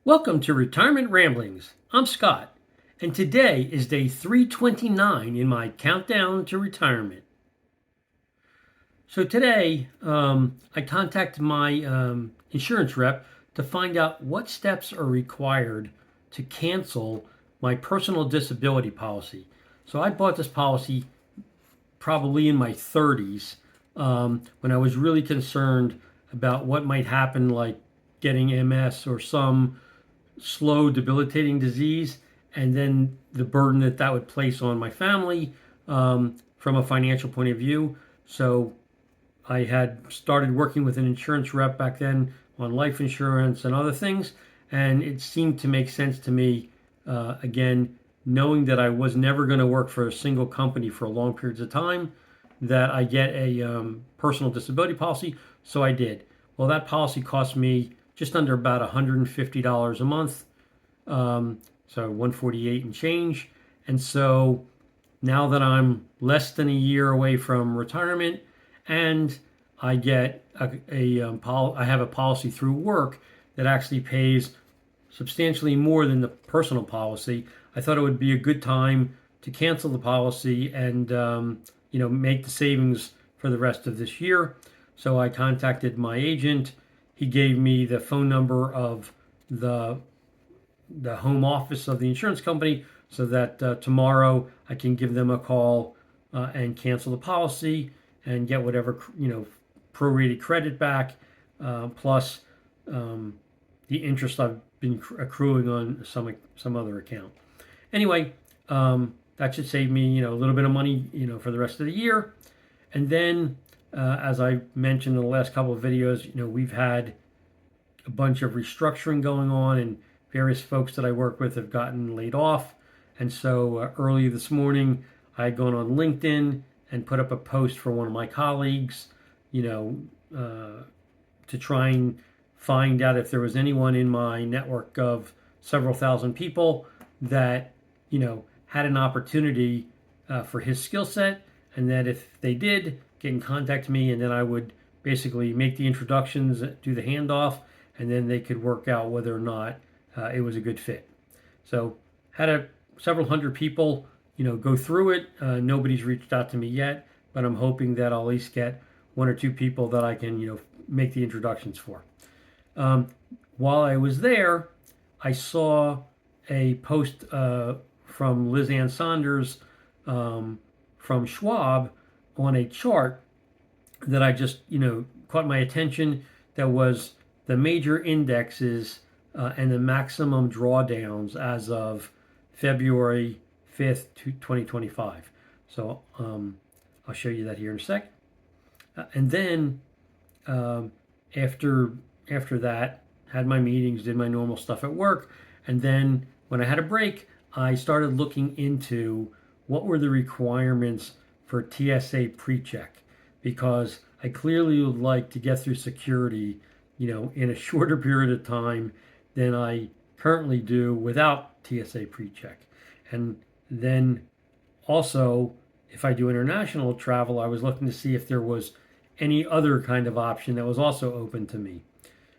Welcome to Retirement Ramblings. I'm Scott, and today is day 329 in my countdown to retirement. So today, I contacted my insurance rep to find out what steps are required to cancel my personal disability policy. So I bought this policy probably in my 30s when I was really concerned about what might happen, like getting MS or some slow, debilitating disease, and then the burden that that would place on my family from a financial point of view. So I had started working with an insurance rep back then on life insurance and other things, and it seemed to make sense to me, again, knowing that I was never going to work for a single company for long periods of time, that I get a personal disability policy. So I did. Well, that policy cost me just under about $150 a month, so 148 and change. And so now that I'm less than a year away from retirement, and I get I have a policy through work that actually pays substantially more than the personal policy, I thought it would be a good time to cancel the policy and make the savings for the rest of this year. So I contacted my agent. He gave me the phone number of the home office of the insurance company so that tomorrow I can give them a call and cancel the policy and get whatever prorated credit back, plus the interest I've been accruing on some other account. Anyway, that should save me a little bit of money for the rest of the year. And then, as I mentioned in the last couple of videos, we've had a bunch of restructuring going on, and various folks that I work with have gotten laid off. And so early this morning, I had gone on LinkedIn and put up a post for one of my colleagues, to try and find out if there was anyone in my network of several thousand people that, had an opportunity for his skill set, and that if they did, get in contact with me, and then I would basically make the introductions, do the handoff, and then they could work out whether or not it was a good fit. So had several hundred people, go through it. Nobody's reached out to me yet, but I'm hoping that I'll at least get one or two people that I can, make the introductions for. While I was there, I saw a post from Liz Ann Saunders from Schwab on a chart that I just, caught my attention. That was the major indexes and the maximum drawdowns as of February 5th, 2025. So I'll show you that here in a sec. And then after that, had my meetings, did my normal stuff at work, and then when I had a break, I started looking into what were the requirements for TSA PreCheck, because I clearly would like to get through security, in a shorter period of time than I currently do without TSA PreCheck. And then also, if I do international travel, I was looking to see if there was any other kind of option that was also open to me.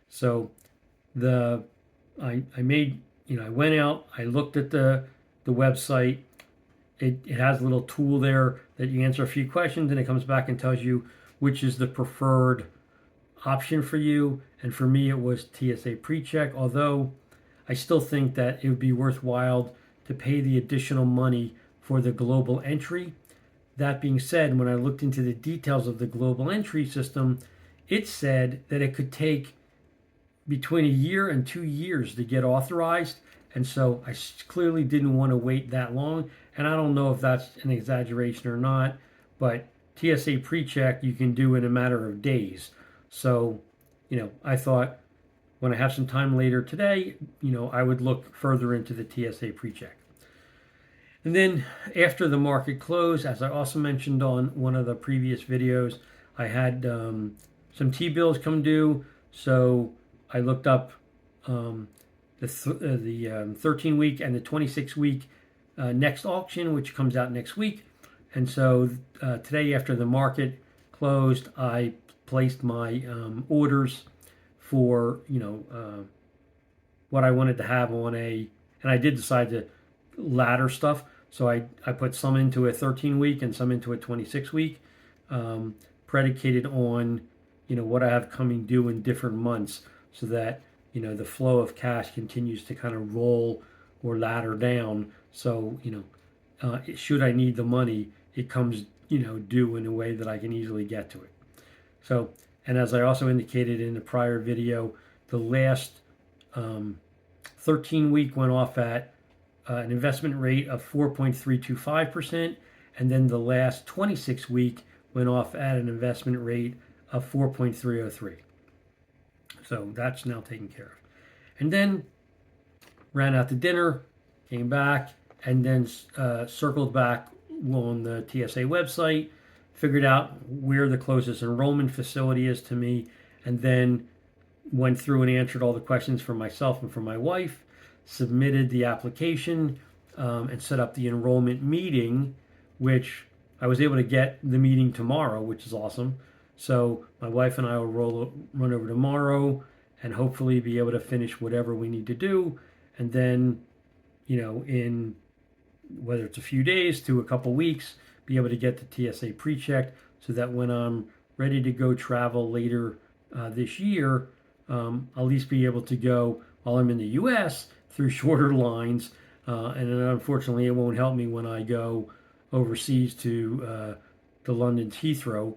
So I made, I went out, I looked at the website. It has a little tool there that you answer a few questions, and it comes back and tells you which is the preferred option for you. And for me, it was TSA PreCheck, although I still think that it would be worthwhile to pay the additional money for the global entry. That being said, when I looked into the details of the global entry system, it said that it could take between a year and 2 years to get authorized. And so I clearly didn't want to wait that long. And I don't know if that's an exaggeration or not, but TSA PreCheck you can do in a matter of days. So, I thought when I have some time later today, I would look further into the TSA PreCheck. And then after the market closed, as I also mentioned on one of the previous videos, I had some T-bills come due. So I looked up the 13-week and the 26-week next auction, which comes out next week. And so today, after the market closed, I placed my orders for what I wanted to have on and I did decide to ladder stuff. So I put some into a 13 week and some into a 26 week, predicated on, what I have coming due in different months so that, the flow of cash continues to kind of roll or ladder down. So, should I need the money, it comes, due in a way that I can easily get to it. So, and as I also indicated in the prior video, the last 13 week went off at an investment rate of 4.325%, and then the last 26 week went off at an investment rate of 4.303. So that's now taken care of. And then ran out to dinner, came back, and then circled back on the TSA website, figured out where the closest enrollment facility is to me, and then went through and answered all the questions for myself and for my wife, submitted the application, and set up the enrollment meeting, which I was able to get the meeting tomorrow, which is awesome. So my wife and I will run over tomorrow and hopefully be able to finish whatever we need to do. And then, in whether it's a few days to a couple weeks, be able to get the TSA pre-checked so that when I'm ready to go travel later this year, I'll at least be able to go while I'm in the U.S. through shorter lines. And then unfortunately, it won't help me when I go overseas to the London's Heathrow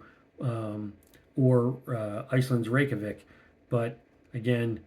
or Iceland's Reykjavik. But again,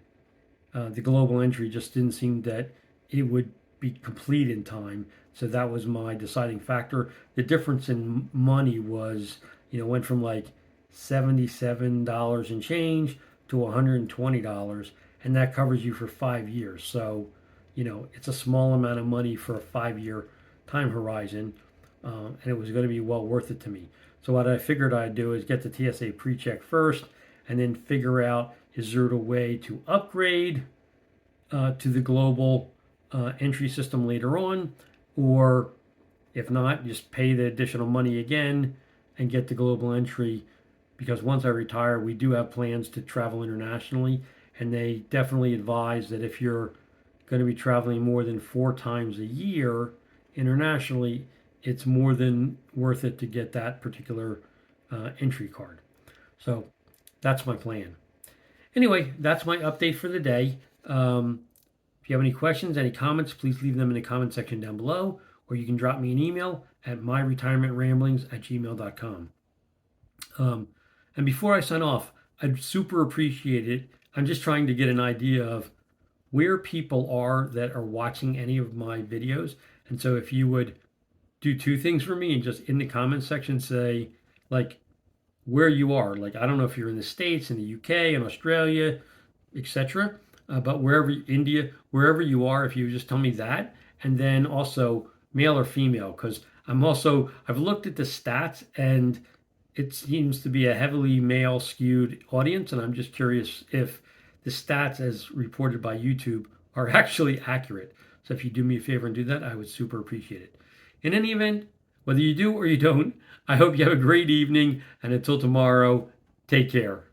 the global entry just didn't seem that it would be complete in time. So that was my deciding factor. The difference in money was, went from like $77 and change to $120, and that covers you for 5 years. So, it's a small amount of money for a 5 year time horizon, and it was going to be well worth it to me. So what I figured I'd do is get the TSA pre-check first, and then figure out, is there a way to upgrade to the global entry system later on, or if not, just pay the additional money again and get the global entry. Because once I retire, we do have plans to travel internationally, and they definitely advise that if you're going to be traveling more than 4 times a year internationally, it's more than worth it to get that particular entry card. So that's my plan. Anyway, that's my update for the day. If you have any questions, any comments, please leave them in the comment section down below, or you can drop me an email at myretirementramblings@gmail.com. And before I sign off, I'd super appreciate it. I'm just trying to get an idea of where people are that are watching any of my videos. And so if you would do 2 things for me and just in the comment section say, like, where you are. Like, I don't know if you're in the States, in the UK, in Australia, etc. But wherever, India, wherever you are, if you just tell me that. And then also male or female, because I've looked at the stats and it seems to be a heavily male skewed audience. And I'm just curious if the stats as reported by YouTube are actually accurate. So if you do me a favor and do that, I would super appreciate it. In any event, whether you do or you don't, I hope you have a great evening, and until tomorrow, take care.